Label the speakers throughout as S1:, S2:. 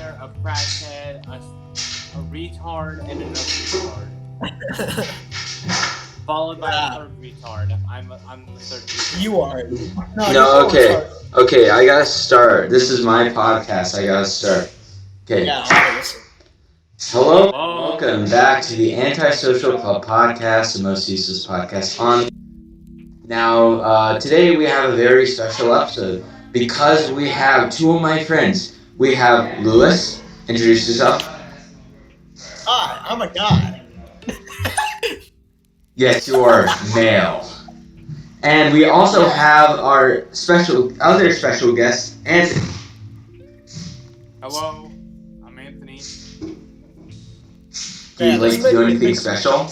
S1: billionaire, a crackhead, a retard, and another retard. Followed by a third retard. I'm the third retard.
S2: You are.
S3: No, okay. Okay, I gotta start. This is my podcast. I gotta start. Okay.
S2: Yeah, I'll listen.
S3: Hello, welcome back to the Antisocial Club podcast, the most useless podcast on. Now, today we have a very special episode because we have two of my friends. We have Lewis. Introduce yourself.
S2: Hi, I'm a guy.
S3: Yes, you are male. And we also have our other special guest, Anthony.
S1: Hello, I'm Anthony.
S3: Do you like to do anything special?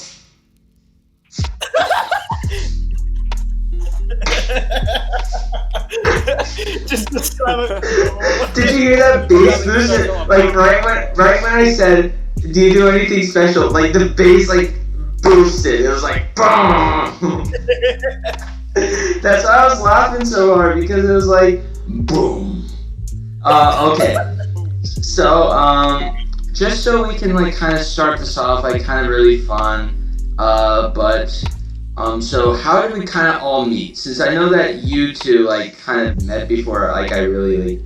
S2: Just describe it.
S3: Did you hear that bass boost? Like right when I said, "Do you do anything special?" Like the bass boosted. It was like boom. That's why I was laughing so hard because it was like boom. Okay. So just so we can kind of start this off kind of really fun. So how did we kind of all meet? Since I know that you two kind of met before, I really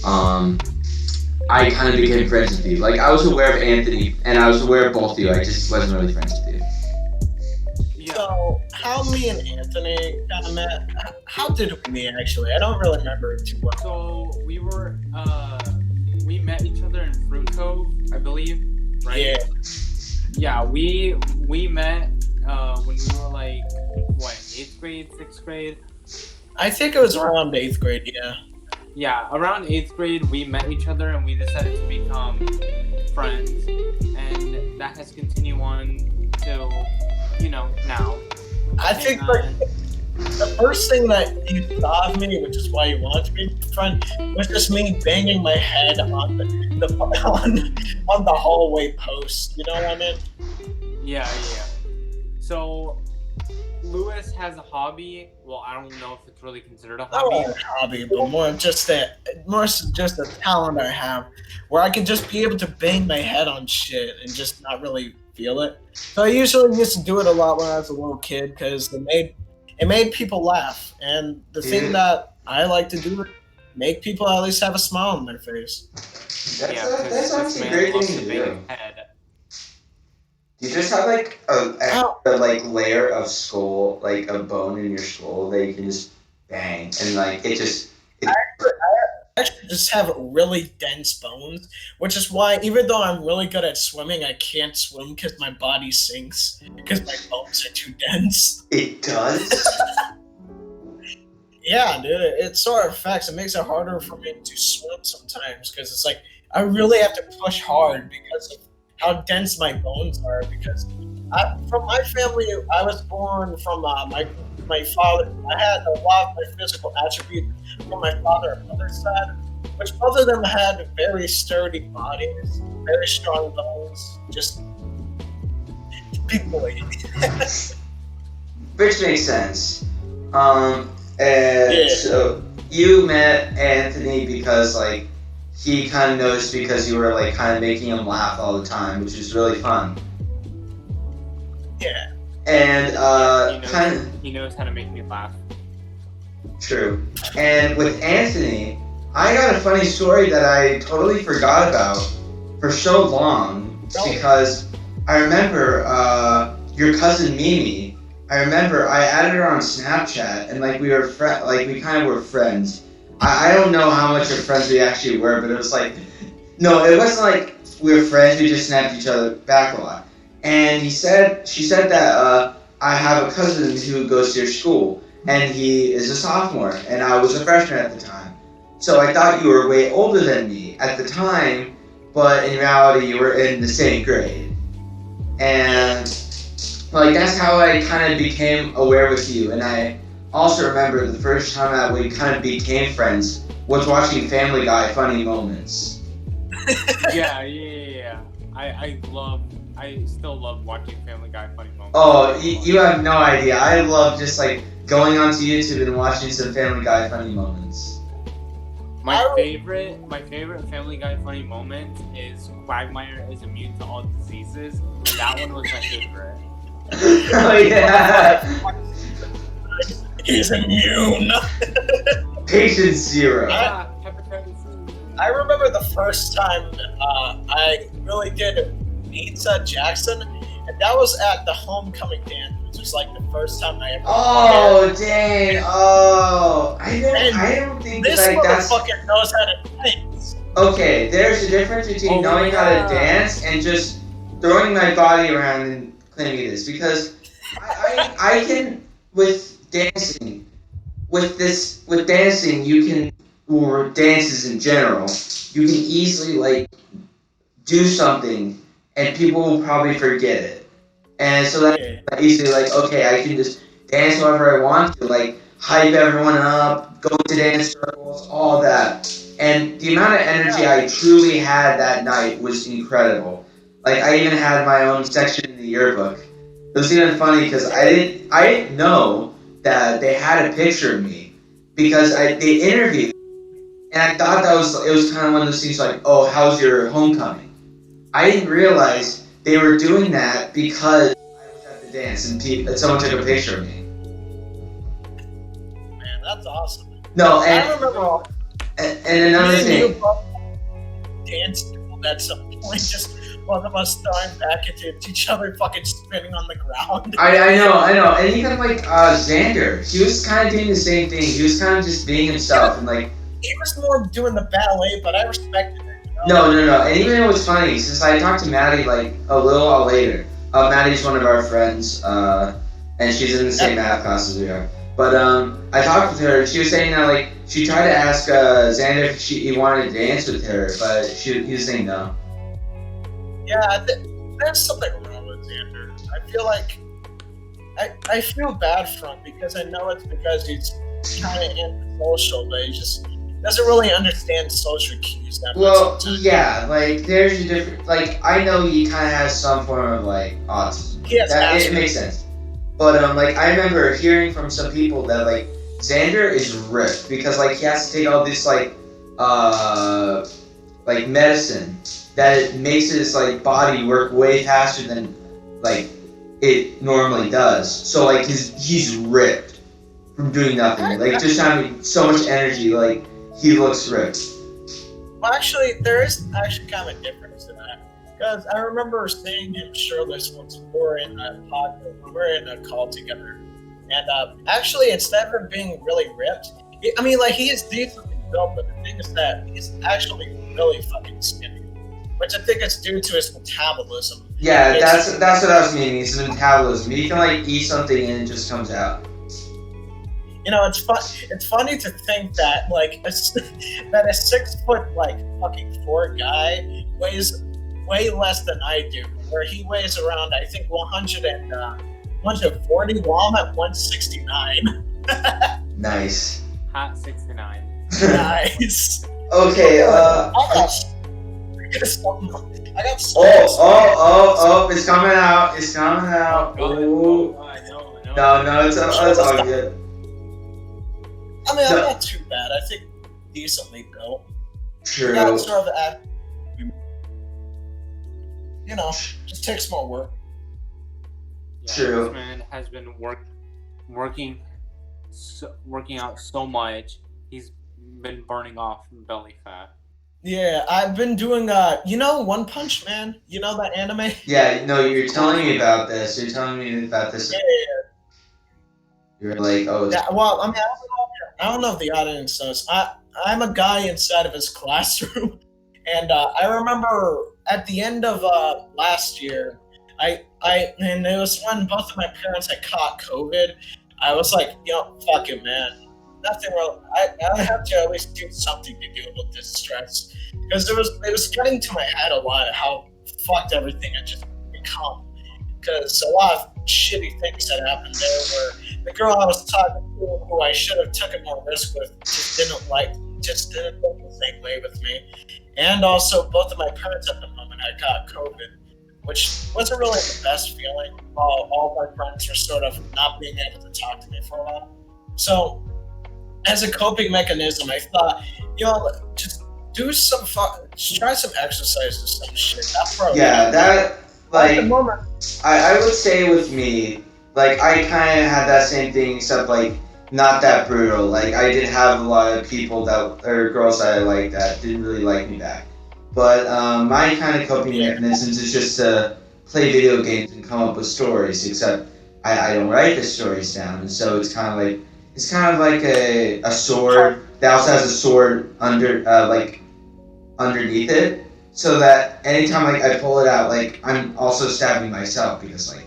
S3: I kind of became friends with you. I was aware of Anthony and I was aware of both of you. I just wasn't really friends with you.
S1: Yeah.
S2: So, how me and Anthony kind of met? How did we meet actually? I don't really remember it too well.
S1: So we met each other in Fruit Cove, I believe, right?
S2: Yeah.
S1: Yeah, we met when we were 8th grade, 6th grade?
S2: I think it was around 8th grade, yeah.
S1: Yeah, around 8th grade, we met each other and we decided to become friends. And that has continued on till, now.
S2: I think the first thing that you saw of me, which is why you wanted to be a friend, was just me banging my head on the hallway post. You know what I mean?
S1: Yeah. So, Lewis has a hobby. Well, I don't know if it's really considered a hobby.
S2: Not a hobby, but more just a talent I have, where I can just be able to bang my head on shit and just not really feel it. So I usually used to do it a lot when I was a little kid because it made people laugh, and the thing that I like to do is make people at least have a smile on their face.
S3: That's actually a great thing to do. You just have a layer of skull, a bone in your skull that you can just bang, and
S2: I actually just have really dense bones, which is why even though I'm really good at swimming, I can't swim because my body sinks because my bones are too dense.
S3: It does?
S2: Yeah, dude, it sort of affects. It makes it harder for me to swim sometimes because it's I really have to push hard because of how dense my bones are. Because from my family, I was born from my father. I had a lot of my physical attributes from my father and mother's side, which both of them had very sturdy bodies, very strong bones, just big boy.
S3: Which makes sense. So you met Anthony because he kind of noticed because you were kind of making him laugh all the time, which is really fun.
S2: Yeah.
S3: And
S1: he knows how to make me laugh.
S3: True. And with Anthony, I got a funny story that I totally forgot about for so long because I remember your cousin Mimi. I remember I added her on Snapchat and we were we kind of were friends. I don't know how much of friends we actually were, but it was no, it wasn't we were friends. We just snapped each other back a lot. And she said that I have a cousin who goes to your school, and he is a sophomore, and I was a freshman at the time. So I thought you were way older than me at the time, but in reality you were in the same grade. And that's how I kind of became aware with you. And I also remember the first time that we kind of became friends was watching Family Guy Funny Moments.
S1: Yeah. I still love watching Family Guy Funny Moments.
S3: Oh, you have no idea. I love just going onto YouTube and watching some Family Guy Funny Moments.
S1: My favorite Family Guy funny moment is Quagmire is immune to all diseases. That one was my favorite.
S3: Oh yeah.
S2: He's immune.
S3: Patient zero.
S1: Hepatitis C.
S2: I remember the first time I really did Pizza Jackson, and that was at the homecoming dance, which was like the first time I ever.
S3: Oh dang! Oh, I don't think
S2: This
S3: like that's
S2: motherfucker knows how to dance.
S3: okay. There's a difference between knowing how to dance and just throwing my body around and claiming it is, because I can with dancing you can, or dances in general, you can easily like do something and people will probably forget it. And so that's easily like, okay, I can just dance whenever I want to, like hype everyone up, go to dance circles, all that. And the amount of energy I truly had that night was incredible. Like I even had my own section in the yearbook. It was even funny because I didn't know that they had a picture of me because they interviewed, and I thought it was kind of one of those things like, oh, how's your homecoming? I didn't realize they were doing that because I was at the dance and someone took a picture of me.
S2: Man, that's awesome.
S3: No,
S2: I remember
S3: and another thing.
S2: Dance at some point, just one of us throwing back into each other, fucking spinning on the ground.
S3: I know, and even like Xander, he was kind of doing the same thing. He was kind of just being himself, and like
S2: he was more doing the ballet, but I respected it.
S3: No, and even it was funny since I talked to Maddie like a little while later. Maddie's one of our friends, and she's in the same math class as we are. But I talked with her, and she was saying that like she tried to ask Xander if he wanted to dance with her, but he was saying no.
S2: Yeah, there's something wrong with Xander. I feel like I feel bad for him because I know it's because he's kind of antisocial, but he just doesn't really understand social cues that much.
S3: Well, yeah, like there's a different. Like I know he kind of has some form of like autism. It makes sense. But like I remember hearing from some people that like Xander is ripped because like he has to take all this like medicine that it makes his like body work way faster than like it normally does. So like he's ripped from doing nothing. Like just having so much energy, like he looks ripped.
S2: Well, actually, there is actually kind of a difference in that. Because I remember seeing him shirtless once we were in a call together. And actually, instead of him being really ripped, he is decently built, but the thing is that he's actually really fucking skinny. Which I think is due to his metabolism.
S3: Yeah, that's what I was meaning. It's metabolism. You can like eat something and it just comes out.
S2: You know, it's funny to think that like a 6 foot like fucking 4 guy weighs way less than I do, where he weighs around I think 140 while I'm at 169.
S3: Nice.
S1: Hot 69.
S2: Nice.
S3: Okay.
S2: I got
S3: Oh! It's coming out. It's coming out.
S1: Oh, I know.
S3: No, it's all good.
S2: I mean, I'm not too bad. I think decently built.
S3: True.
S2: Not sort of just takes more work.
S1: Yeah,
S3: True.
S1: This man has been working out so much. He's been burning off belly fat.
S2: Yeah, I've been doing One Punch Man? You know that anime?
S3: Yeah, no, you're telling me about this. Yeah. You're like, oh.
S2: Yeah, well, I mean, I don't know if the audience knows. I'm a guy inside of his classroom, and I remember at the end of last year, and it was when both of my parents had caught COVID. I was like, fuck it, man. Nothing wrong. I have to at least do something to deal with this stress, because it was getting to my head a lot how fucked everything had just become. Because a lot of shitty things had happened there, where the girl I was talking to, who I should have taken more risk with, just didn't think the same way with me. And also, both of my parents at the moment had got COVID, which wasn't really the best feeling, while all my friends were sort of not being able to talk to me for a while. So as a coping mechanism, I thought, just do some just try some exercise or some shit. That probably
S3: Yeah, that
S2: at the
S3: like
S2: moment.
S3: I would say with me, like I kind of had that same thing, except like not that brutal. Like I did have a lot of people that or girls that I liked that didn't really like me back. But my kind of coping
S2: Yeah.
S3: mechanisms is just to play video games and come up with stories. Except I don't write the stories down, and so it's kind of like a sword that also has a sword underneath it, so that anytime like I pull it out, like I'm also stabbing myself because like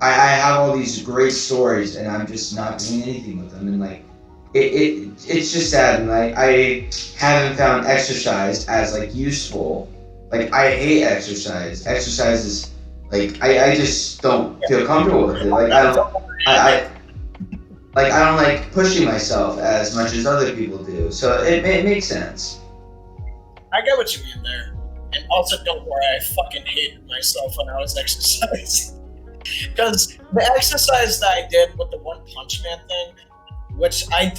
S3: I have all these great stories and I'm just not doing anything with them, and like it's just sad, and like I haven't found exercise as like useful. Like I hate exercise. Exercise is like I just don't feel comfortable with it. Like I like I don't like pushing myself as much as other people do. So it makes sense.
S2: I get what you mean there. And also, don't worry, I fucking hated myself when I was exercising. Because the exercise that I did with the One Punch Man thing, which I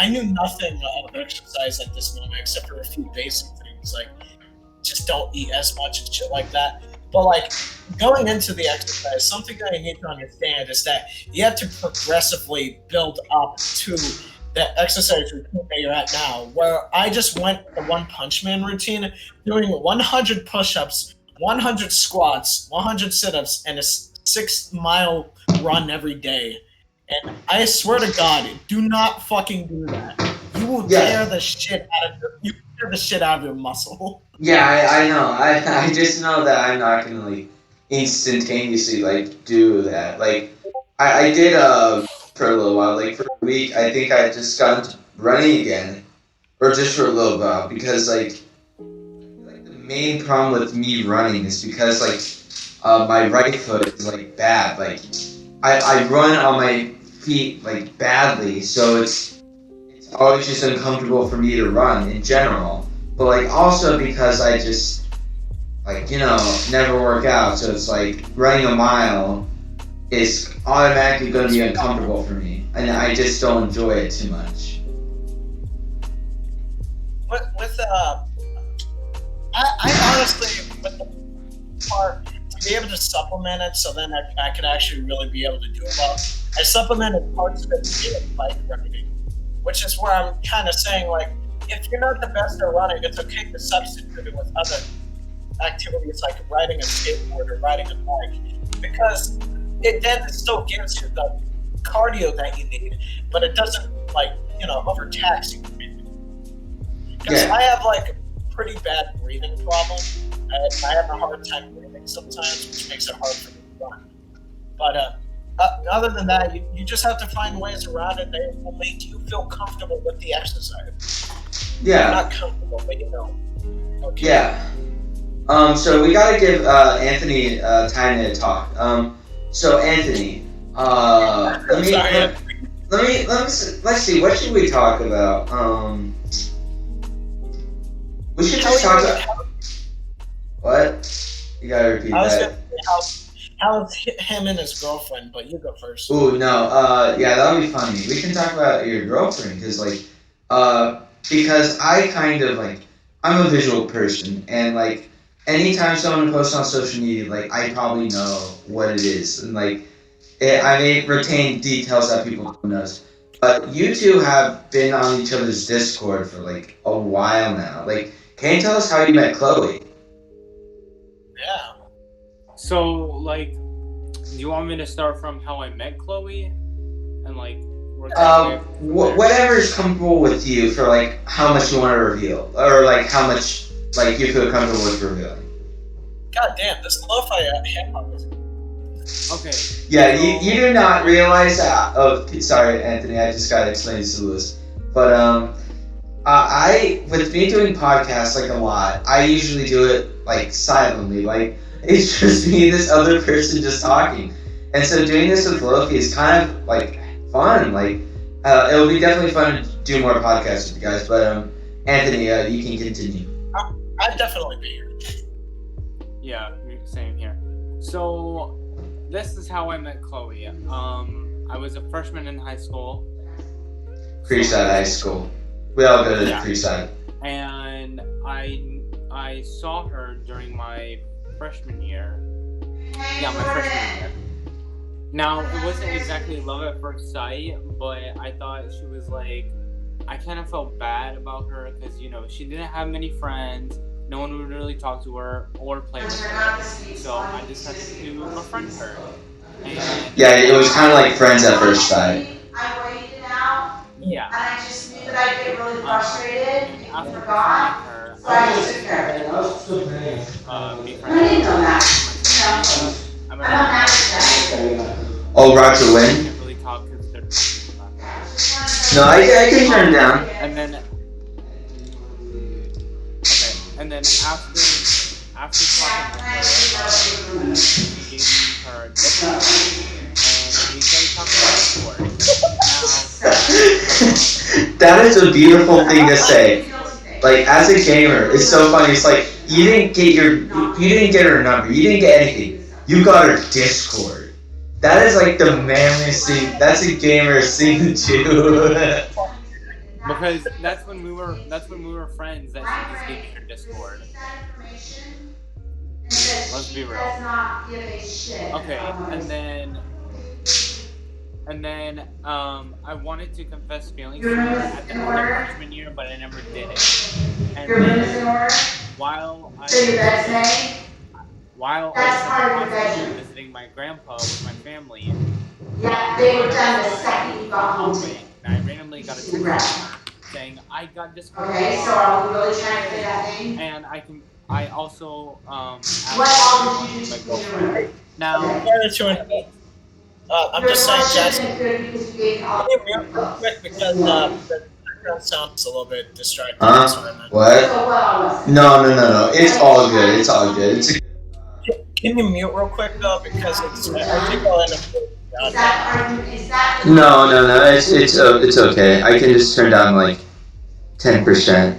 S2: knew nothing of exercise at this moment except for a few basic things like just don't eat as much and shit like that. But like going into the exercise, something that you need to understand is that you have to progressively build up to that exercise routine that you're at now, where I just went the One Punch Man routine, doing 100 push-ups, 100 squats, 100 sit-ups, and a 6-mile run every day. And I swear to God, do not fucking do that. You will tear the shit out of your muscle.
S3: Yeah, I know. I just know that I'm not gonna like instantaneously like do that. Like I did for a little while, like for a week. I think I just got into running again, or just for a little while because like the main problem with me running is because like my right foot is like bad. Like I run on my feet like badly, so it's always just uncomfortable for me to run in general. But like also because I just like never work out, so it's like running a mile is automatically going to be uncomfortable for me, and I just don't enjoy it too much.
S2: With I honestly with the part to be able to supplement it, so then I could actually really be able to do it well. I supplemented parts of it with bike riding, which is where I'm kind of saying like, if you're not the best at running, it's okay to substitute it with other activities like riding a skateboard or riding a bike, because it still gives you the cardio that you need, but it doesn't like overtax you. Because I have like a pretty bad breathing problem. I have a hard time breathing sometimes, which makes it hard for me to run. But other than that, you just have to find ways around it that will make you feel comfortable with the exercise.
S3: Yeah.
S2: Not comfortable, but Okay.
S3: Yeah. So we gotta give Anthony time to talk. So Anthony, let's see. What should we talk about? We should just talk about what? You gotta repeat that.
S2: How's him and his girlfriend? But you go first.
S3: Ooh, no. Yeah, that'll be funny. We can talk about your girlfriend because I kind of like I'm a visual person, and like anytime someone posts on social media, like I probably know what it is, and like I may retain details that people don't know. But you two have been on each other's Discord for like a while now. Like, can you tell us how you met Chloe?
S2: Yeah.
S1: So, like, do you want me to start from how I met Chloe? And, like,
S3: whatever is comfortable with you for, like, how much you want to reveal. Or, like, how much, like, you feel comfortable with revealing.
S2: God damn, this lo-fi hip-hop is...
S1: Okay.
S3: Yeah, you do not realize that... Oh, sorry, Anthony, I just got to explain this to Lewis. But, with me doing podcasts, like, a lot, I usually do it, like, silently. Like, it's just me and this other person just talking. And so doing this with Loki is kind of, like, fun. Like, it'll be definitely fun to do more podcasts with you guys. But, Anthony, you can continue.
S2: I'd definitely be here.
S1: Yeah, same here. So, this is how I met Chloe. I was a freshman in high school.
S3: Creekside High School. We all go to
S1: Yeah.
S3: Creekside.
S1: And I saw her during my freshman year. Yeah, my freshman year. Now, it wasn't exactly love at first sight, but I thought she was like, I kind of felt bad about her because, you know, she didn't have many friends. No one would really talk to her or play with her. So I decided to befriend her. And
S3: Yeah, it was kind of like friends at first sight.
S1: yeah.
S4: And I just knew that I'd get really frustrated
S1: And
S4: if you
S1: after
S4: forgot.
S1: befriending her,
S4: So I
S1: I
S4: just took care of it.
S1: be
S4: I
S1: friends
S4: didn't
S1: with
S4: know
S1: her.
S4: that.
S1: I
S4: I'm
S1: met
S4: not mad
S1: her.
S4: at that.
S3: Oh, Roger
S1: I
S3: Wynn?
S1: can't really talk because they're talking about her.
S3: No, I can turn it down.
S1: And then okay, and then after talking to her, she gave me her Discord, and we started talking about Discord.
S3: That is a beautiful thing to say. Like, as a gamer, it's so funny. It's like you didn't get her number, you didn't get anything. You got her Discord. That is like the manliest thing. That's a gamer's thing to do.
S1: Because that's when we were friends. That she just gave me her Discord. Let's be real. Okay, and then I wanted to confess feelings to her at the end of freshman year, but I never did it. And then while I was at the hospital visiting my grandpa with my family,
S4: They were done the second you got home.
S1: and I randomly got a text from her saying I got Discord.
S4: Okay, so are we really trying to play that thing?
S1: And I also asked
S4: What all did you
S1: my
S4: do to
S1: girlfriend. Now
S2: I'm just saying, Jackson,
S4: Good because you gave all
S2: can you mute real quick because the background sound is a little bit distracting.
S3: What?
S4: So what all was it?
S3: No. It's all good. It's all good.
S2: Can you mute real quick though, because I think I'll end up.
S4: Is that
S3: No. It's okay. I can just turn down like 10%.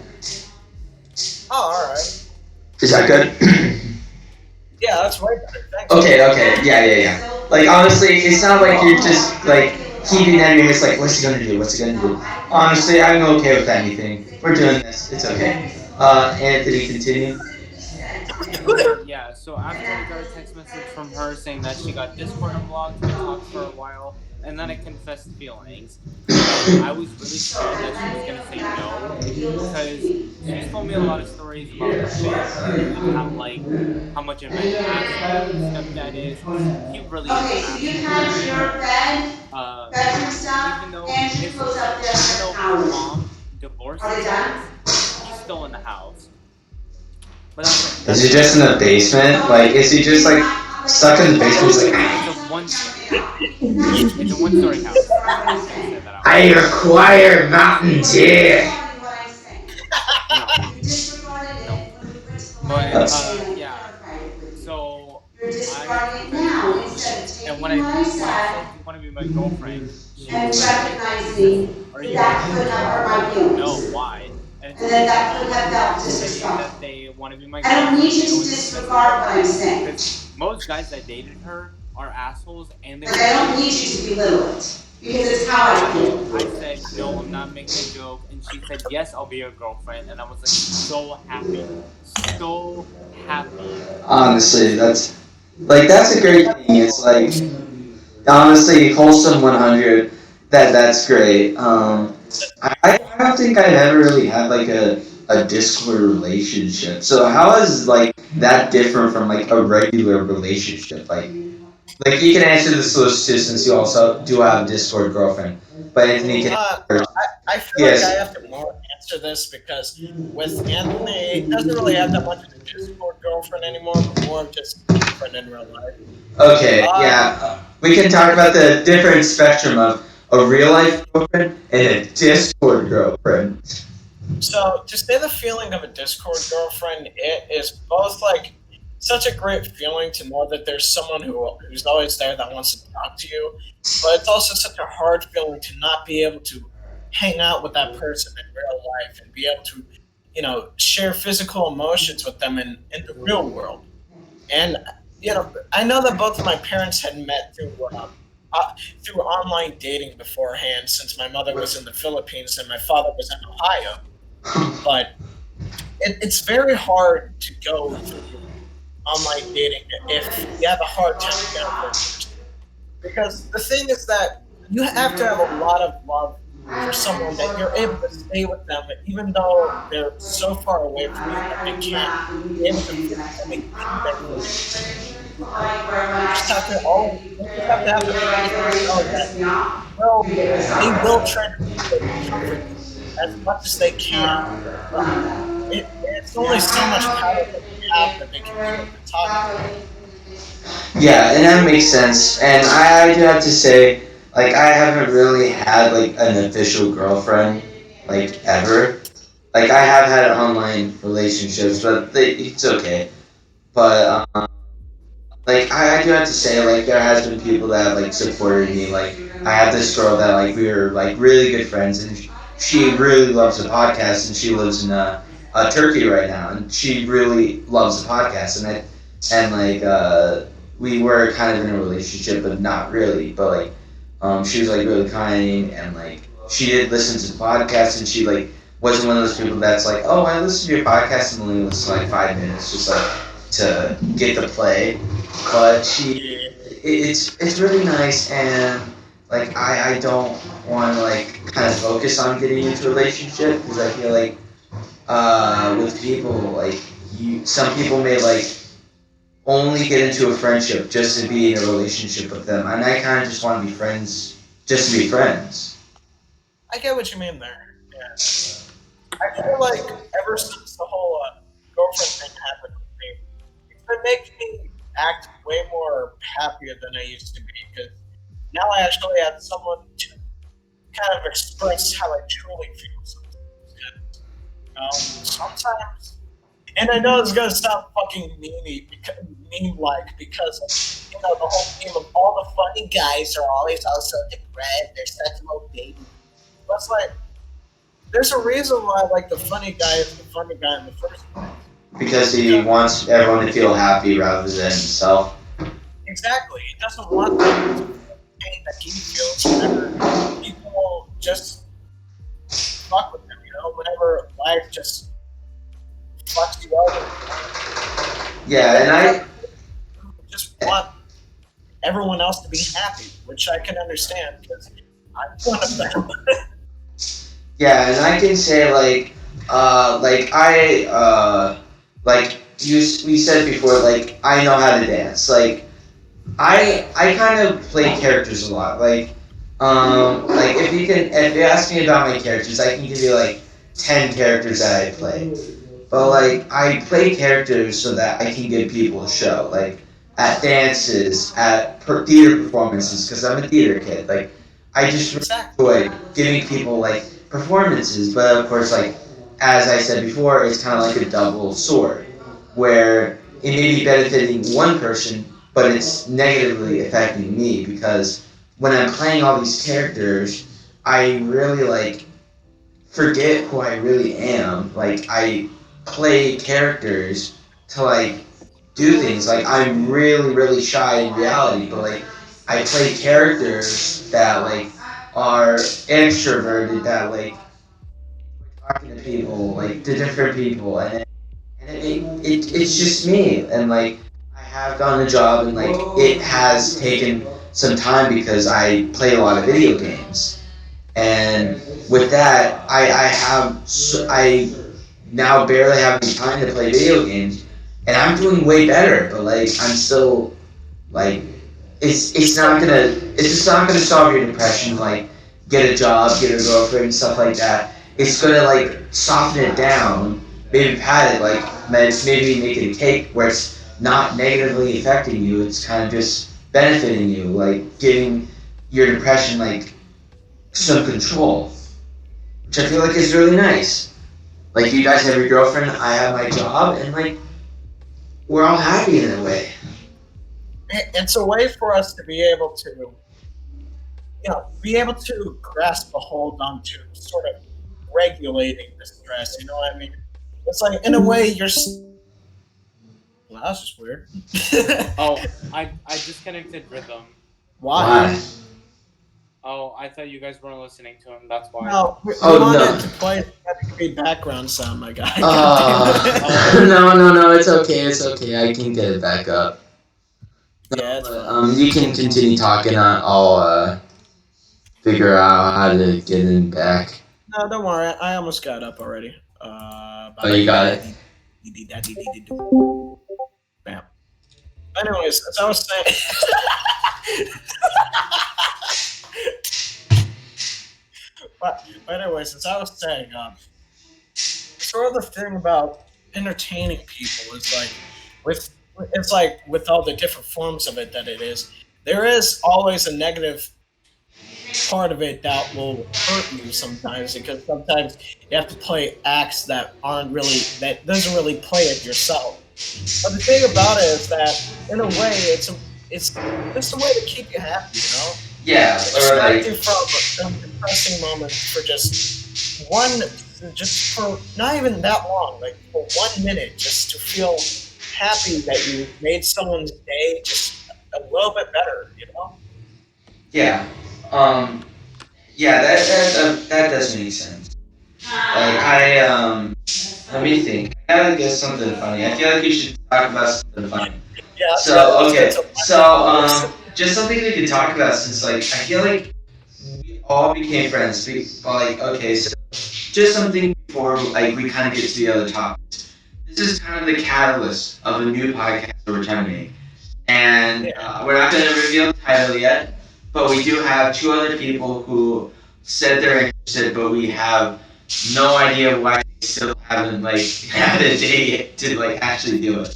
S2: Oh, all right.
S3: Is that good?
S2: Yeah, that's way better. Thanks.
S3: Okay. Yeah. Like, honestly, it's not like you're just like keeping them. You're just like, what's he gonna do? Honestly, I'm okay with anything. We're doing this. It's okay. Anthony, continue.
S1: Yeah, so after I got a text message from her saying that she got Discord unblocked, we talked for a while, and then I confessed feelings. And I was really scared that she was gonna say no, because she's told me a lot of stories about her family and how much of an asshole her stepdad is. He really
S4: Okay,
S1: is
S4: so
S1: an
S4: you
S1: asshole.
S4: have your bedroom stuff,
S1: Even though
S4: and you close up the
S1: her
S4: hours.
S1: mom divorced
S4: Are they done?
S1: she's still in the house. But
S3: Is he just in the basement? Like, is he just like stuck in the basement? He's like,
S1: It's a one-story house.
S3: I require Mountain Dew.
S1: But yeah. So and when I said you want to be my girlfriend, she was like, "Are you really?" No, why? And
S4: that could have felt
S1: saying that they want to be my
S4: I
S1: girlfriend.
S4: don't need you to disregard what I'm saying.
S1: Because most guys that dated her are assholes, and they.
S4: Like, I don't need you to belittle it. Because it's how I feel.
S1: I said, no, I'm not making a joke. And she said, yes, I'll be your girlfriend. And I was like, so happy. So happy.
S3: Honestly, that's a great thing. It's like, honestly, Wholesome 100. That's great. I don't think I've ever really had like a Discord relationship. So how is like that different from like a regular relationship? Like you can answer this too, since you also do have a Discord girlfriend. But Anthony can.
S2: I feel like I have to more answer this because with Anthony, he doesn't really have that much of a Discord girlfriend anymore, but more of just a friend in real life.
S3: Okay, yeah. We can talk about the different spectrum of a real life girlfriend and a Discord girlfriend.
S2: So to say the feeling of a Discord girlfriend, it is both like such a great feeling to know that there's someone who's always there that wants to talk to you, but it's also such a hard feeling to not be able to hang out with that person in real life and be able to, share physical emotions with them in the real world. And, I know that both of my parents had met through through online dating beforehand, since my mother was in the Philippines and my father was in Ohio. But it's very hard to go through online dating if you have a hard time getting over a person. Because the thing is that you have to have a lot of love for someone that you're able to stay with them, even though they're so far away from you that they can't be able to physically be there for you. You just have to have the faith to know that well, they will try to be there to comfort you as much as they can. But it's only so much power that they have that they can be able to talk to you.
S3: Yeah, and that makes sense. And I do have to say, like, I haven't really had like an official girlfriend, like ever. Like, I have had online relationships, but it's okay. But like I do have to say, like there has been people that have like supported me. Like I have this girl that like we were like really good friends, and she really loves the podcast, and she lives in Turkey right now, and she really loves the podcast, and like we were kind of in a relationship, but not really. But like she was like really kind, and like she did listen to the podcast, and she like wasn't one of those people that's like, oh, I listened to your podcast and only listen to like 5 minutes, just like to get the play. But it's really nice, and like I don't want to like kind of focus on getting into a relationship because I feel like with people like some people may like only get into a friendship just to be in a relationship with them, and I kind of just want to be friends just to be friends.
S2: I get what you mean there. Yeah. I feel like ever since the whole girlfriend thing happened with me, it's been making me act way more happier than I used to be because now I actually have someone to kind of express how I truly feel sometimes. Sometimes, and I know it's gonna sound fucking meme-like because the whole theme of all the funny guys are always also depressed. They're such little babies. But it's like there's a reason why like the funny guy is the funny guy in the first place.
S3: Because he wants everyone to feel happy rather than himself.
S2: Exactly. He doesn't want them to feel the pain that he feels whenever people just fuck with him, whenever life just fucks you over.
S3: Yeah, and I
S2: Just want everyone else to be happy, which I can understand because I'm one of them.
S3: yeah, and I can say like like we said before, like I know how to dance. Like I kind of play characters a lot. Like if you ask me about my characters, I can give you like 10 characters that I play. But like I play characters so that I can give people a show. Like at dances, at theater performances, because I'm a theater kid. Like I just really enjoy giving people like performances. But of course, like as I said before, it's kind of like a double sword, where it may be benefiting one person, but it's negatively affecting me because when I'm playing all these characters, I really like forget who I really am. Like I play characters to like do things. Like I'm really really shy in reality, but like I play characters that like are extroverted, that like talking to people, like to different people, and it's just me. And like I have done the job, and like it has taken some time because I play a lot of video games, and with that, I now barely have any time to play video games, and I'm doing way better. But like I'm still like it's just not gonna solve your depression. Like get a job, get a girlfriend, and stuff like that. It's gonna like soften it down, maybe pat it, like maybe make it a cake where it's not negatively affecting you. It's kind of just benefiting you, like giving your depression like some control, which I feel like is really nice. Like you guys have your girlfriend, I have my job, and like we're all happy in a way.
S2: It's a way for us to be able to, be able to grasp a hold onto sort of regulating the stress. You know what I mean? It's like in a way well, that's just weird.
S1: Oh, I disconnected rhythm.
S2: Why?
S3: Why?
S1: Oh, I thought you guys weren't listening to him. That's why.
S2: No, we
S3: Oh,
S2: wanted
S3: no.
S2: to play a background sound, my guy. God damn it.
S3: No, it's okay. I can get it back up.
S2: Yeah, it's
S3: But,
S2: fine.
S3: you can continue talking. I'll figure out how to get in back.
S2: No, don't worry. I almost got up already.
S3: Oh, you got it.
S2: Bam. Anyways, as I was saying. But anyways, as I was saying, sort of the thing about entertaining people is like with it's like with all the different forms of it that it is, there is always a negative part of it that will hurt you sometimes because sometimes you have to play acts that doesn't really play it yourself. But the thing about it is that in a way it's just a way to keep you happy, you know?
S3: Yeah,
S2: To
S3: or
S2: distract you
S3: like,
S2: from some depressing moments for just for not even that long, like for 1 minute, just to feel happy that you made someone's day just a little bit better, you know?
S3: yeah, um, yeah, that does make sense. Like, let me think. I gotta get something funny. I feel like you should talk about something funny.
S2: Yeah,
S3: So,
S2: let's get
S3: okay,
S2: some
S3: so,
S2: microphones.
S3: just something we could talk about since, like, I feel like we all became friends. Like, okay, so just something before, like, we kind of get to the other topics. This is kind of the catalyst of a new podcast that we're trying to make. And we're not going to reveal the title yet, but we do have two other people who said they're interested, but we have no idea why they still haven't, like, had a date to, like, actually do it.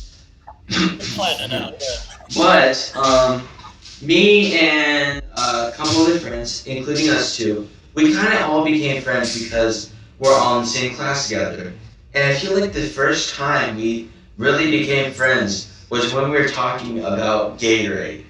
S2: Plan it out, yeah.
S3: But me and a couple other friends, including us two, we kind of all became friends because we're all in the same class together. And I feel like the first time we really became friends was when we were talking about Gatorade.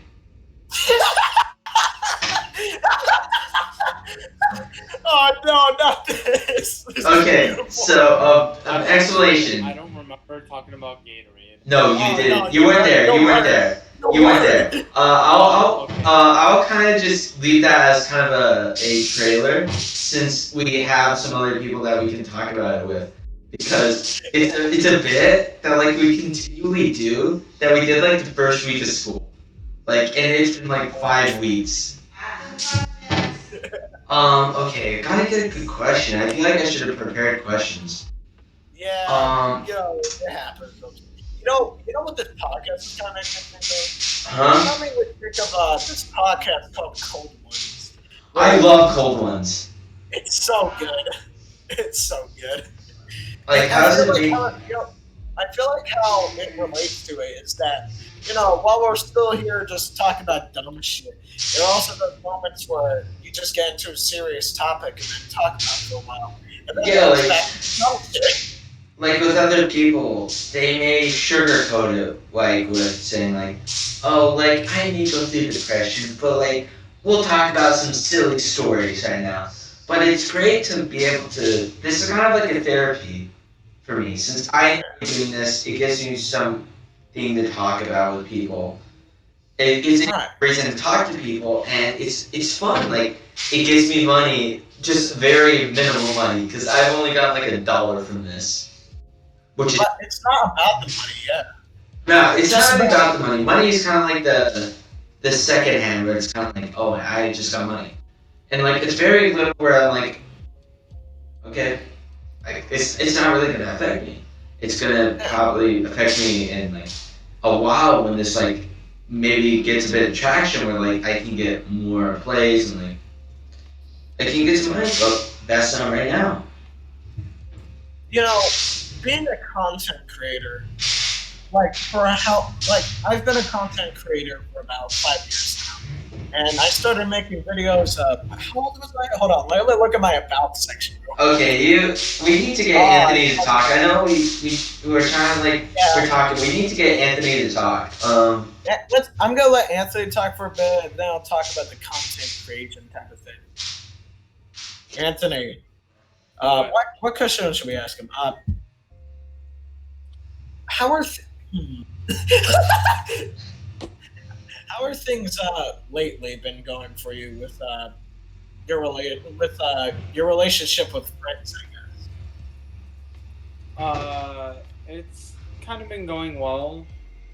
S2: Oh no, not this. This is
S3: Okay,
S2: beautiful.
S3: so
S1: I don't
S3: explanation.
S1: I don't remember talking about Gatorade.
S3: No, you
S2: Oh,
S3: didn't.
S2: no,
S3: You weren't there.
S2: don't
S3: You weren't
S2: worry.
S3: there.
S2: Don't
S3: You weren't
S2: worry.
S3: there.
S1: Okay.
S3: I'll kind of just leave that as kind of a trailer, since we have some other people that we can talk about it with, because it's a bit that like we continually do that we did like the first week of school, like, and it's been like 5 weeks. Okay, I gotta get a good question. I feel like I should have prepared questions.
S2: Yeah, you know, it happens. You know what this podcast is kind of interesting though?
S3: Huh?
S2: Something we think of this podcast called Cold Ones.
S3: I love cold ones.
S2: It's so good. It's so good.
S3: Like,
S2: And
S3: how does it
S2: like
S3: make?
S2: I feel like how it relates to it is that, you know, while we're still here just talking about dumb shit, there are also those moments where you just get into a serious topic and then talk about it for a while. And then
S3: Yeah,
S2: it's
S3: like-
S2: back to dumb shit.
S3: Like with other people, they may sugarcoat it, like with saying like, "Oh, like I need to go through depression, but like we'll talk about some silly stories right now." But it's great to be able to. This is kind of like a therapy for me, since I enjoy doing this. It gives me something to talk about with people. It gives me
S2: Right.
S3: a reason to talk to people, and it's fun. Like, it gives me money, just very minimal money, because I've only got like $1 from this. Which is,
S2: But it's not about the money yet.
S3: no, it's not really about the money. Money is kind of like the second hand, where it's kind of like, oh, I just got money, and like it's very little where I'm like, okay, like it's not really gonna affect me. It's gonna probably affect me in like a while when this like maybe gets a bit of traction, where like I can get more plays and like I can get some money, but that's not right now.
S2: You know, being a content creator, like I've been a content creator for about 5 years now, and I started making videos. How old was I? Hold on, let me look at my about section.
S3: Okay, we need to get Anthony to talk. I know we were trying to like we're talking. We need to get Anthony to talk.
S2: Yeah, I'm gonna let Anthony talk for a bit, and then I'll talk about the content creation type of thing. Anthony, what question should we ask him? How are How are things lately been going for you with your relationship with friends? I guess.
S1: It's kind of been going well.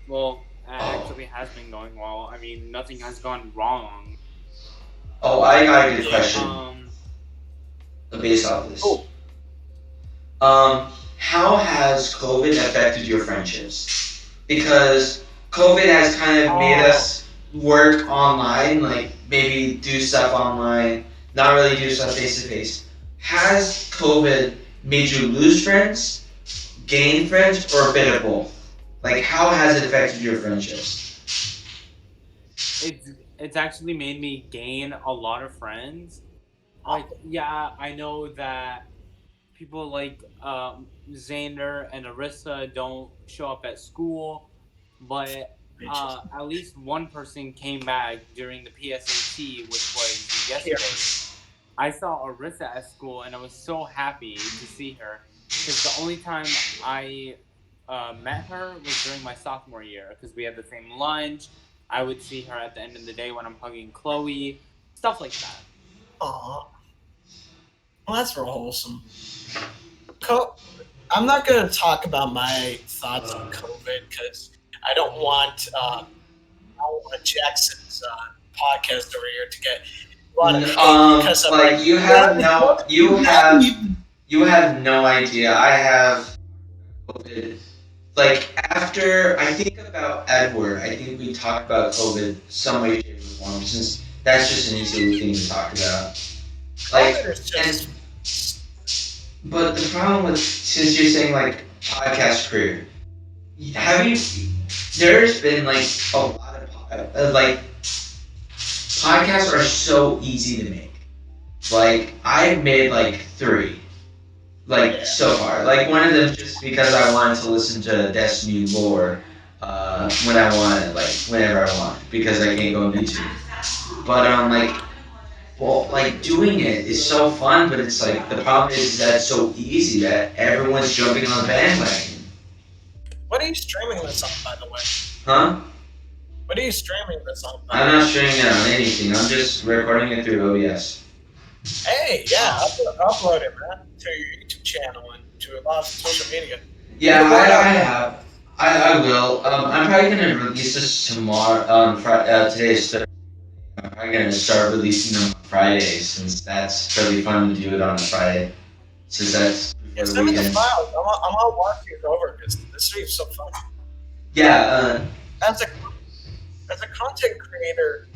S1: Well, actually has been going well. I mean, nothing has gone wrong.
S3: Oh, I got a good
S2: Yeah.
S3: question based off this.
S2: Oh,
S3: How has COVID affected your friendships? Because COVID has kind of made
S2: oh,
S3: us work online, like maybe do stuff online, not really do stuff face to face. Has COVID made you lose friends, gain friends, or a bit of both? Like, how has it affected your friendships?
S1: it's actually made me gain a lot of friends. Like, yeah, I know that people like Xander and Arissa don't show up at school, but
S2: interesting.
S1: at least one person came back during the PSAT, which was
S2: Here.
S1: yesterday. I saw Arissa at school, and I was so happy to see her because the only time I met her was during my sophomore year because we had the same lunch. I would see her at the end of the day when I'm hugging Chloe, stuff like that.
S2: Aw, well, that's real wholesome. Co- I'm not going to talk about my thoughts on COVID because I don't want Jackson's podcast over here to get a lot of hate because of my.
S3: Like you have no, you have no idea. I have COVID. Like after I think about Edward, I think we talked about COVID some way, shape, or form. Since that's just an easy thing to talk about. Like,
S2: COVID is
S3: and
S2: just.
S3: but the problem with since you're saying like podcast career, have you? There's been like a lot of like podcasts are so easy to make. Like I've made like three, like
S2: Yeah.
S3: so far. Like one of them just because I wanted to listen to Destiny lore when I wanted, like whenever I want, because I can't go on YouTube. But like well, like doing it is so fun, but it's like the problem is that it's so easy that everyone's jumping on the bandwagon.
S2: What are you streaming this on, by the way?
S3: Huh?
S2: What are you streaming this on, by
S3: I'm
S2: the way?
S3: not streaming it on anything. I'm just recording it through OBS.
S2: Hey, yeah, upload it, man, to your YouTube channel and to a lot of social media.
S3: Yeah,
S2: Get the word
S3: I
S2: out there.
S3: have. I will. I'm probably gonna release this tomorrow. Today is Thursday. I'm probably gonna start releasing them on Fridays since that's really fun to do it on a Friday. Since that's
S2: Yeah,
S3: before the
S2: send me the
S3: weekend.
S2: files. I want to watch these over because this stream's so fun.
S3: Yeah.
S2: As a content creator,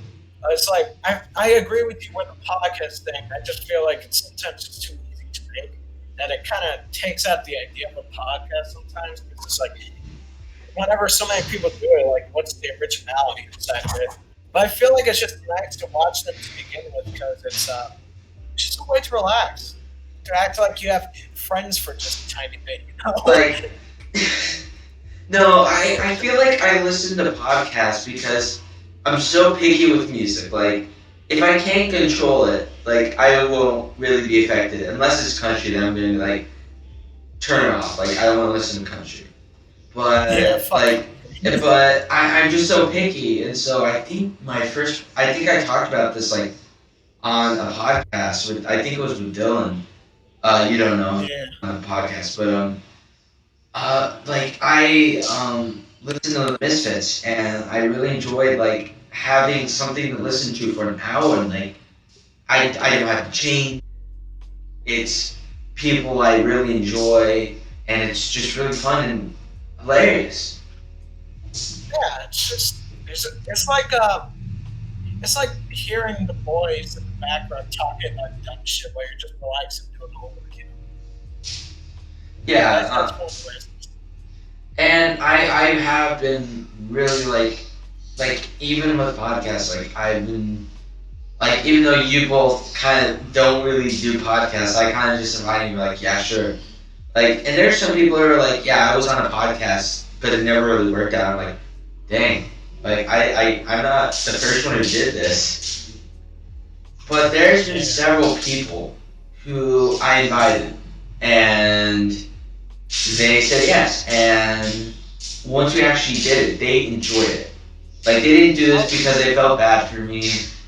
S2: it's like I agree with you with the podcast thing. I just feel like sometimes it's too easy to make. That it kind of takes out the idea of a podcast sometimes because it's like whenever so many people do it, like what's the originality inside of it? But I feel like it's just nice to watch them to begin with because it's just a way to relax, to act like you have friends for just a tiny bit, you know?
S3: Like. No, I feel like I listen to podcasts because I'm so picky with music. Like, if I can't control it, like, I won't really be affected. Unless it's country, then I'm going to, like, turn it off. Like, I don't want to listen to country.
S2: Yeah,
S3: But,
S2: fuck.
S3: like, but I'm just so picky. And so I think I think I talked about this, like, on a podcast with, I think it was with Dylan. You don't know
S2: Yeah.
S3: on a podcast, but, like I listened to the Misfits, and I really enjoyed like having something to listen to for an hour. And like I don't have to change. It's people I really enjoy, and it's just really fun and hilarious.
S2: Yeah, it's just it's like hearing the boys in the background talking like dumb shit while you're just relaxing doing homework. You know?
S3: Yeah,
S2: That's both ways.
S3: and I have been really like even with podcasts, like I've been like even though you both kind of don't really do podcasts, I kind of just invite you like yeah sure. Like, and there's some people who are like, yeah, I was on a podcast, but it never really worked out. I'm like, dang, like I'm not the first one who did this. But there's been several people who I invited, and they said yes. And once we actually did it, they enjoyed it. Like they didn't do this because they felt bad for me.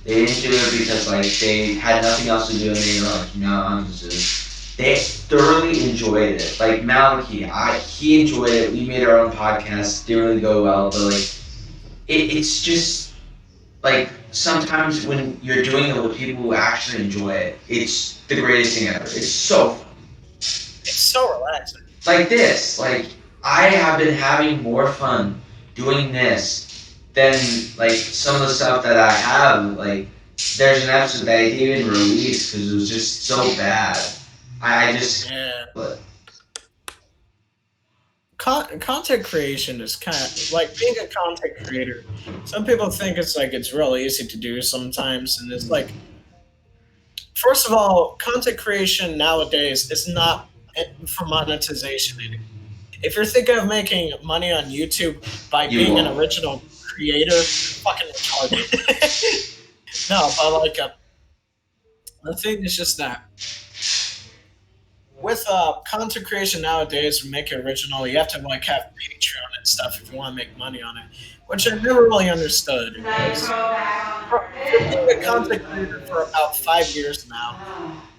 S3: They didn't do it because like they had nothing else to do and they were like, I'm just they thoroughly enjoyed it. Like Maliki, he enjoyed it. We made our own podcast. Didn't really go well, but like it's just like sometimes when you're doing it with people who actually enjoy it, it's the greatest thing ever. It's so fun.
S2: It's so relaxing.
S3: Like this, like I have been having more fun doing this than like some of the stuff that I have. Like there's an episode that I didn't even release because it was just so bad. I just
S2: Yeah.
S3: but
S2: Content creation is kind of like being a content creator. Some people think it's real easy to do sometimes, and it's like, first of all, content creation nowadays is not for monetization anymore. If you're thinking of making money on YouTube by
S3: you
S2: being an
S3: won't.
S2: original creator, you're fucking retarded. No, but like the thing is just that with content creation nowadays, make it original. You have to like have Patreon and stuff if you want to make money on it, which I never really understood. Because for being a content creator for about 5 years now,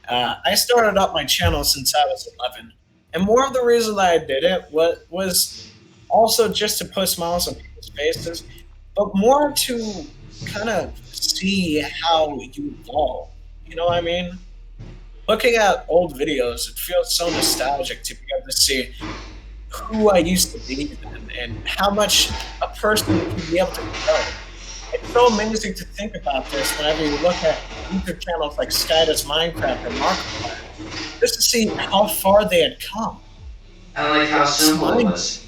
S2: I started up my channel since I was 11, and more of the reason that I did it was also just to put smiles on people's faces, but more to kind of see how you evolve. You know what I mean? Looking at old videos, it feels so nostalgic to be able to see who I used to be and how much a person can be able to grow. It's so amazing to think about this whenever you look at YouTube channels like Sky Does Minecraft or Markiplier, just to see how far they had come.
S3: I like how
S2: It's
S3: simple it
S2: mind.
S3: was.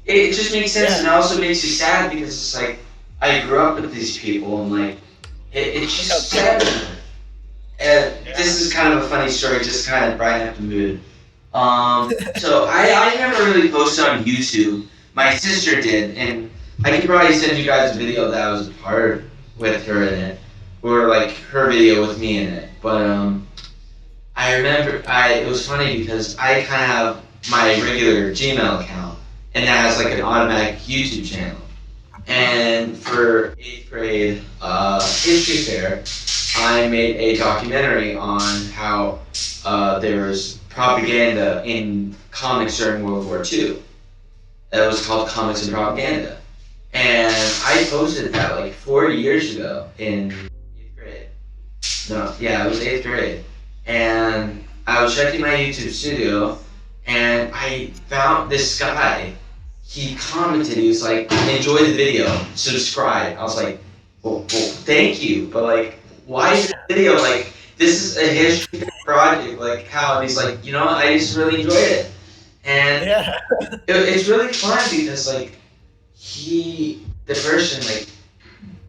S3: It just makes sense and
S2: Yeah.
S3: it also makes you sad because it's like I grew up with these people and like it's
S2: Look how
S3: just sad.
S2: different.
S3: And
S2: Yeah.
S3: this is kind of a funny story, just kind of brighten up the mood. So I never really posted on YouTube. My sister did, and I could probably send you guys a video that was a part with her in it, or like her video with me in it. But I remember it was funny because I kind of have my regular Gmail account, and that has like an automatic YouTube channel. And for 8th grade history fair, I made a documentary on how there was propaganda in comics during World War II. That was called Comics and Propaganda. And I posted that like 4 years ago in 8th grade. No, yeah, it was 8th grade. And I was checking my YouTube studio and I found this guy. He commented, he was like, enjoy the video, subscribe. I was like, well, thank you, but like, why is the video like, this is a history project, like how, and he's like, I just really enjoyed it. And
S2: Yeah.
S3: it's really fun because like, the person, like,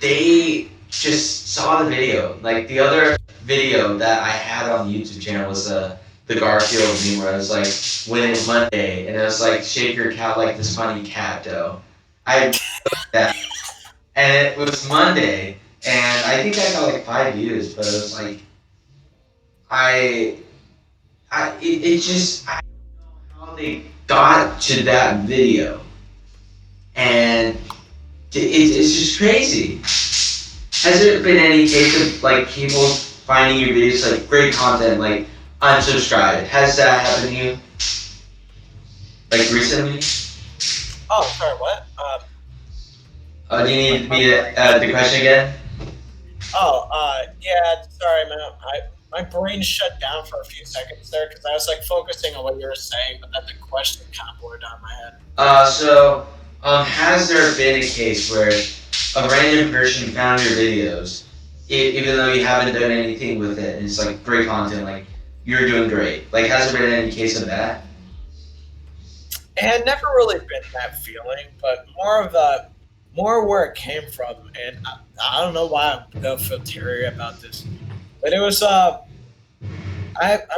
S3: they just saw the video. Like the other video that I had on the YouTube channel was the Garfield meme where it was like, when it's Monday, and it was like, shake your cat like this funny cat dough. I that, and it was Monday, and I think I got like 5 views, but it was like, it just, I don't know how they got to that video, and it's just crazy. Has there been any case of like people finding your videos like great content, like unsubscribed? Has that happened to you? Like recently?
S2: Oh, sorry. What?
S3: Do you need me to the question again?
S2: Yeah. Sorry, man. My brain shut down for a few seconds there because I was like focusing on what you were saying, but then the question kind of blurred out in my head.
S3: Has there been a case where a random person found your videos, even though you haven't done anything with it, and it's like great content, like you're doing great? Like, has there been any case of that?
S2: It had never really been that feeling, but more where it came from, and I don't know why I'm gonna feel teary about this, but it was I'm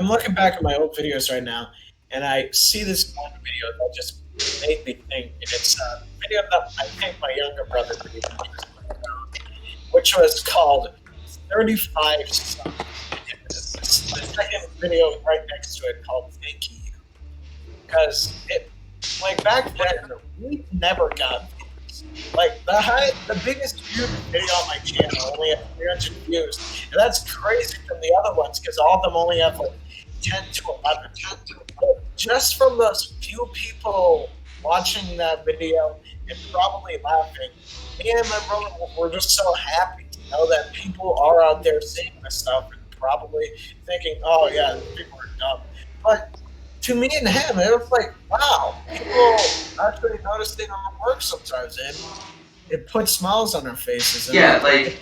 S2: looking back at my old videos right now, and I see this one video that just made me think, and it's a video that I think my younger brother made, which was called 35 Subs. The second video right next to it called Thank You. Because it, like back then, we never got views. Like the biggest viewed video on my channel only has 300 views, and that's crazy from the other ones because all of them only have like 10 to 11. But just from those few people watching that video and probably laughing, me and my brother were just so happy to know that people are out there seeing this stuff and probably thinking, "Oh yeah, people are dumb." But to me and him, it was like, wow, people actually noticing our work sometimes, and it puts smiles on their faces. And
S3: Yeah, like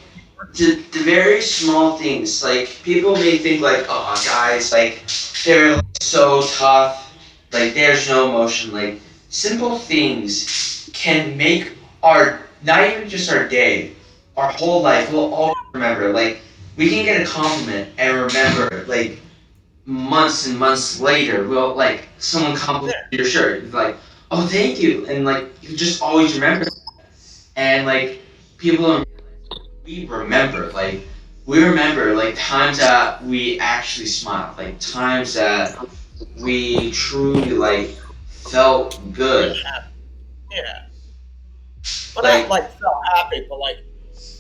S3: the very small things. Like people may think like, oh, guys, like they're like, so tough. Like there's no emotion. Like simple things can make our not even just our day, our whole life. We'll all remember. Like we can get a compliment and remember. Like months and months later, we'll like someone complimented your shirt. It's like, oh, thank you, and like you just always remember. And like people don't we remember like times that we actually smiled, like times that we truly like felt good.
S2: Yeah, but not
S3: Like
S2: like felt happy, but like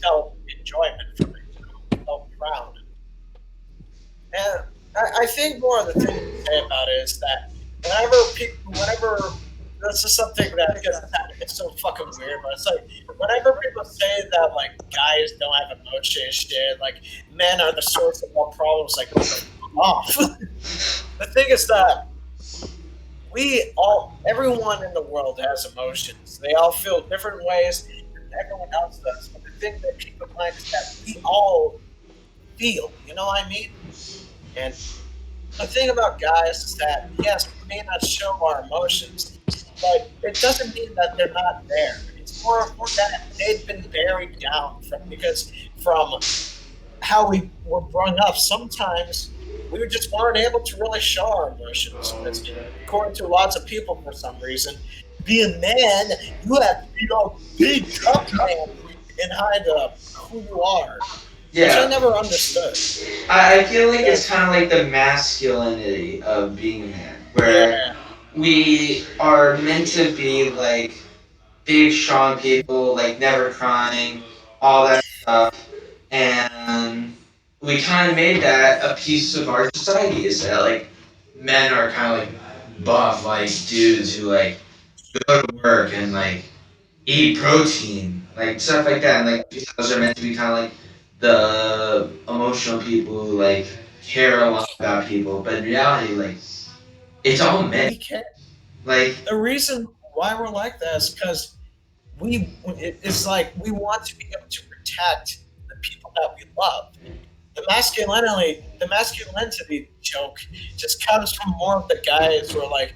S2: felt enjoyment from it. Felt proud. And I think more of the thing to say about it is that whenever this is something that it's so fucking weird, but it's like whenever people say that like guys don't have emotion and shit, like men are the source of all problems, like off. The thing is that everyone in the world has emotions. They all feel different ways than everyone else does. But the thing that keep in mind is that we all feel. You know what I mean? And the thing about guys is that yes, we may not show our emotions, but it doesn't mean that they're not there. It's more that they've been buried down from how we were brought up. Sometimes we just weren't able to really show our emotions. Because according to lots of people, for some reason, being a man, you have to be a big tough man and hide who you are. Which I
S3: yeah,
S2: never understood.
S3: I feel like it's kind of like the masculinity of being a man, where
S2: Yeah,
S3: we are meant to be like big, strong people, like never crying, all that stuff. And we kind of made that a piece of our society is that like men are kind of like buff, like dudes who like go to work and like eat protein, like stuff like that. And like those are meant to be kind of like the emotional people who like care a lot about people. But in reality, like it's all men.
S2: we can.
S3: Like
S2: The reason why we're like that is because it's like we want to be able to protect the people that we love. The masculinity joke just comes from more of the guys who are like,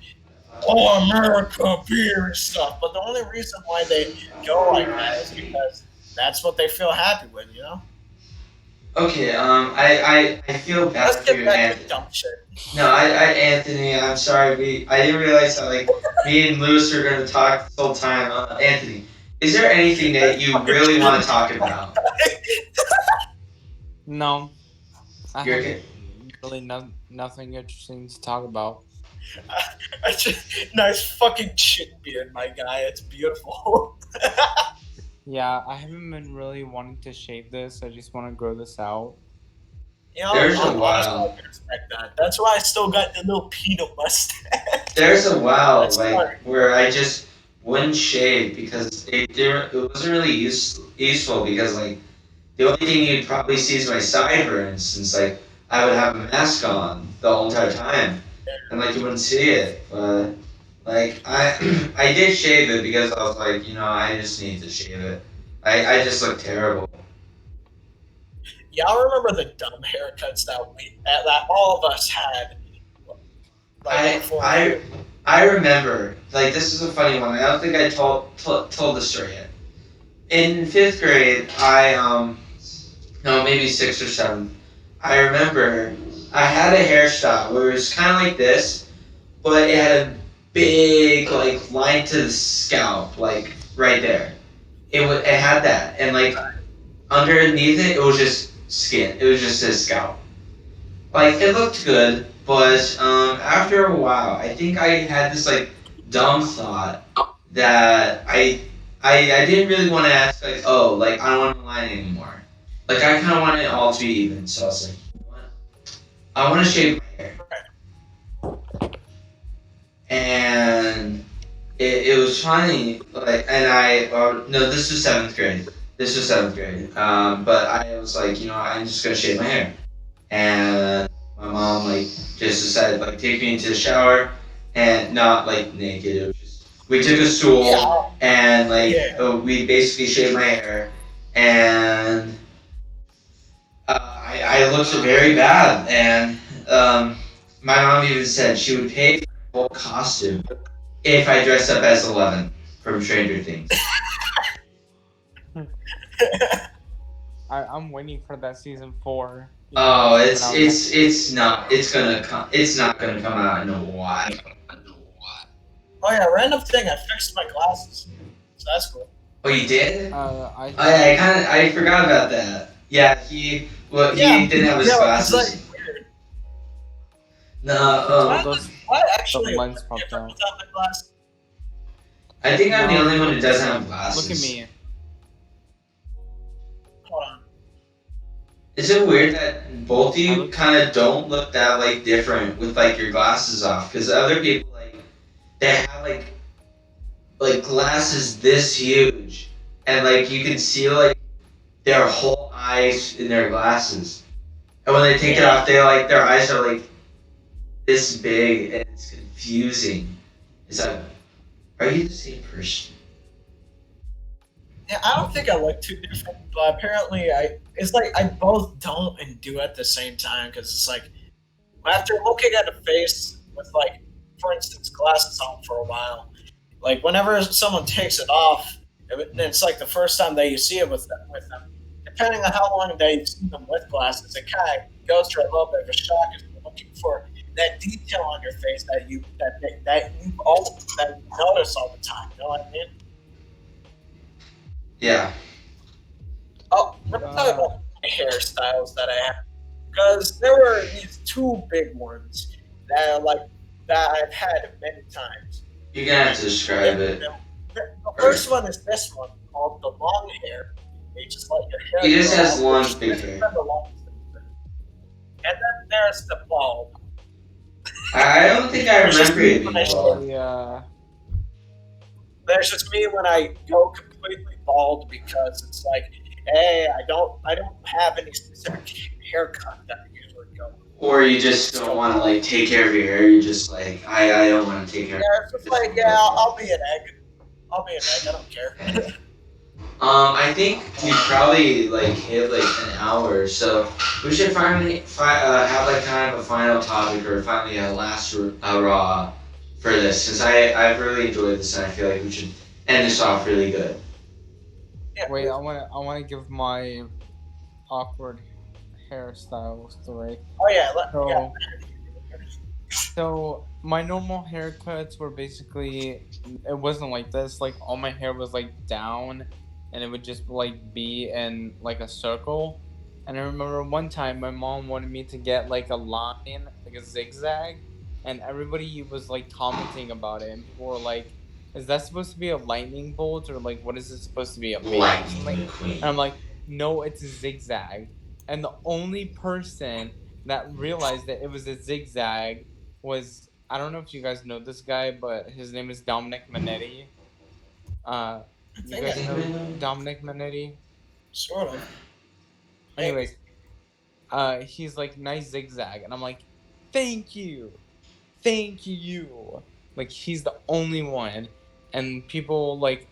S2: "Oh, America, beer and stuff." But the only reason why they go like that is because that's what they feel happy with, you know.
S3: okay, I feel bad
S2: Let's
S3: for
S2: get
S3: you,
S2: back
S3: and
S2: to dumb shit.
S3: no, Anthony, I'm sorry. I didn't realize that like me and Lewis are gonna talk the whole time. Anthony, is there anything that
S2: That's
S3: you
S2: fucking
S3: really want to
S2: cheating.
S3: talk about?
S1: No, I
S3: You're
S1: have
S3: okay.
S1: really nothing interesting to talk about.
S2: Nice fucking chin beard, my guy. It's beautiful.
S1: Yeah, I haven't been really wanting to shave this. I just want to grow this out.
S2: You know,
S3: There's a
S2: honestly, I
S3: while.
S2: can respect that. That's why I still got the little peanut mustache.
S3: There's a while
S2: That's
S3: like
S2: smart.
S3: where I just wouldn't shave because it wasn't really useful because like the only thing you'd probably see is my sideburns since like I would have a mask on the whole entire time and like you wouldn't see it. But like I did shave it because I was like, I just need to shave it. I just look terrible.
S2: Y'all remember the dumb haircuts that all of us had, like
S3: I
S2: before?
S3: I I remember like this is a funny one. I don't think I told the story yet. In fifth grade, I no, maybe sixth or seventh. I remember I had a hairstyle where it was kind of like this, but it had a big like line to the scalp, like right there. It had that, and like underneath it, it was just skin. It was just his scalp. Like it looked good, but after a while, I think I had this like dumb thought that I didn't really want to ask like, oh, like I don't want to line anymore. Like I kind of wanted it all to be even. So I was like, you know what? I want to shave my hair. And it was funny, like, and no, this was 7th grade. This was 7th grade. But I was like, you know, I'm just gonna shave my hair. And my mom like just decided like take me into the shower and not like naked. It was just we took a stool and like we basically shaved my hair and I looked very bad and my mom even said she would pay for a full costume if I dressed up as 11 from Stranger Things.
S1: I'm waiting for that season 4.
S3: Oh, it's not gonna come out in a while.
S2: Oh yeah, random thing. I fixed my glasses, so that's cool.
S3: Oh, you did?
S1: I
S3: forgot about that. Yeah, he didn't have his glasses.
S2: It's like weird.
S3: No,
S2: Why actually?
S1: the lens popped out.
S2: Without my glasses?
S3: I think I'm the only one who doesn't have glasses.
S1: Look at me.
S2: Hold on.
S3: Is it weird that both of you kind of don't look that like different with like your glasses off? Because other people like they have like glasses this huge, and like you can see like their whole eyes in their glasses, and when they take it off, they like their eyes are like this big, and it's confusing. It's like, are you the same person?
S2: Yeah, I don't think I look too different, but apparently it's like I both don't and do at the same time because it's like after looking at a face with like, for instance, glasses on for a while, like whenever someone takes it off, it's like the first time that you see it with them. Depending on how long that you see them with glasses, it kind of goes through a little bit of a shock if you're looking for that detail on your face that you notice all the time. You know what I mean?
S3: Yeah.
S2: Oh, let me talk about my hairstyles that I have, because there were these two big ones that I've had many times.
S3: You're gonna have to describe it.
S2: The first one is this one called the long hair. You just let your hair.
S3: He just
S2: grow
S3: has
S2: out.
S3: long big hair.
S2: And then there's the bald.
S3: I don't think I remember it before.
S1: Yeah.
S2: There's just me when I go completely bald because it's like, hey, I don't have any specific haircut that I usually go.
S3: Or you just don't want to like take care of your hair. You just like I don't want to take care.
S2: Yeah, it's just like I'll be an egg. I'll be an egg. I don't care.
S3: I think we probably like hit like an hour, so we should finally have like kind of a final topic or finally a last raw for this, since I've really enjoyed this and I feel like we should end this off really good.
S2: Yeah.
S1: Wait, I wanna give my awkward hairstyle story.
S2: Oh yeah.
S1: So my normal haircuts were basically, it wasn't like this. Like all my hair was like down, and it would just like be in like a circle. And I remember one time my mom wanted me to get like a line, like a zigzag, and everybody was like commenting about it, and people were like, "Is that supposed to be a lightning bolt, or like what is it supposed to be, a
S3: Lightning McQueen.
S1: And I'm like, no, it's a zigzag. And the only person that realized that it was a zigzag was, I don't know if you guys know this guy, but his name is Dominic Manetti. You guys know Dominic Manetti?
S2: Sort of.
S1: Anyways, he's like, nice zigzag. And I'm like, thank you. Like, he's the only one. And people like,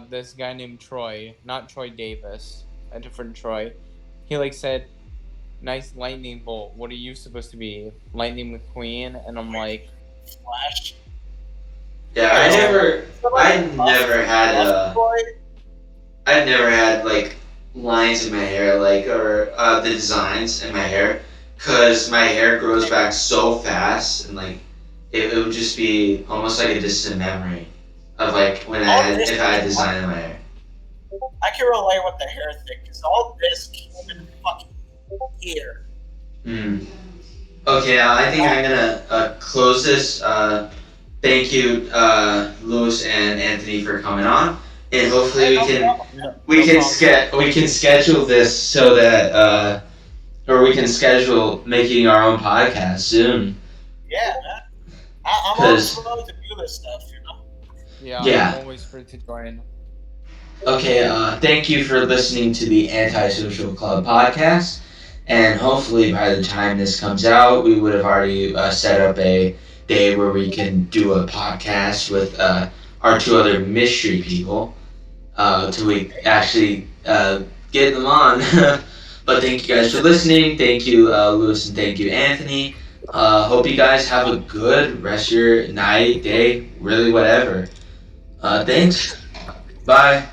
S1: this guy named Troy, not Troy Davis, a different Troy, he like said, nice lightning bolt. What are you supposed to be? Lightning McQueen? And I'm like,
S2: Flash.
S3: Yeah, I never had like lines in my hair, like, or the designs in my hair, cause my hair grows back so fast, and like it would just be almost like a distant memory of like when if I had design in my hair.
S2: I can relate with the hair thing, because all this came in fucking here.
S3: Okay, I think I'm gonna close this. Thank you, Louis and Anthony, for coming on. and hopefully
S2: Hey,
S3: we
S2: no
S3: can
S2: problem.
S3: we can schedule this so that or we can schedule making our own podcast soon.
S2: Yeah, man. I'm always
S3: Cause
S2: willing to do this stuff, you know?
S1: Yeah, I'm
S3: yeah.
S1: always free to join.
S3: Okay. Thank you for listening to the Antisocial Club podcast. And hopefully, by the time this comes out, we would have already set up a day where we can do a podcast with our two other mystery people till we actually get them on. But thank you guys for listening. Thank you, Lewis, and thank you, Anthony. Hope you guys have a good rest of your night, day, really whatever. Thanks. Bye.